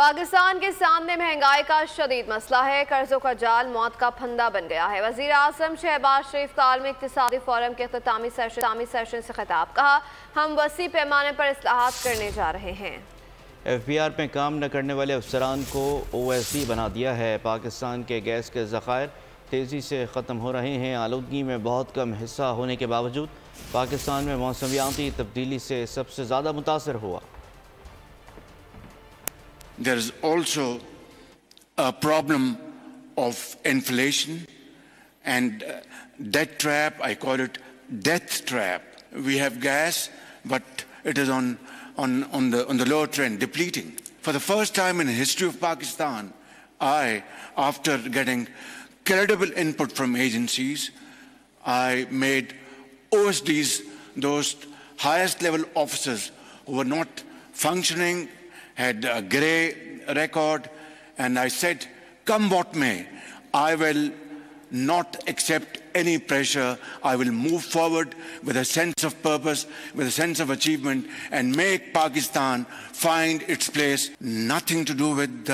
पाकिस्तान के सामने महंगाई का शदीद मसला है। कर्जों का जाल मौत का फंदा बन गया है। वज़ीर आज़म शहबाज शरीफ का आलमी इक़्तिसादी फोरम के इख्तितामी सेशन से खिताब। कहा, हम वसी पैमाने पर इस्लाहात करने जा रहे हैं। FBR में काम न करने वाले अफसरान को OSD बना दिया है। पाकिस्तान के गैस के ज़खायर तेज़ी से ख़त्म हो रहे हैं। आलूदगी में बहुत कम हिस्सा होने के बावजूद पाकिस्तान में मौसमियाती तब्दीली से सबसे ज़्यादा मुतासर हुआ। There is also a problem of inflation and debt trap. I call it death trap. We have gas, but it is on the lower trend, depleting. For the first time in the history of Pakistan, after getting credible input from agencies, I made OSDs, those highest level officers who were not functioning, had a grey record, and I said, come what may, I will not accept any pressure. I will move forward with a sense of purpose, with a sense of achievement, and make Pakistan find its place. Nothing to do with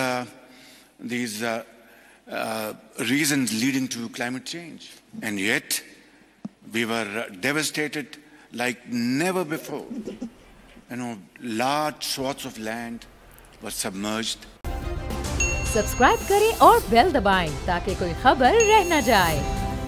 these reasons leading to climate change. And yet, we were devastated like never before. Large swaths of land were submerged. Subscribe करें और bell दबाएं ताकि कोई खबर रह न जाए।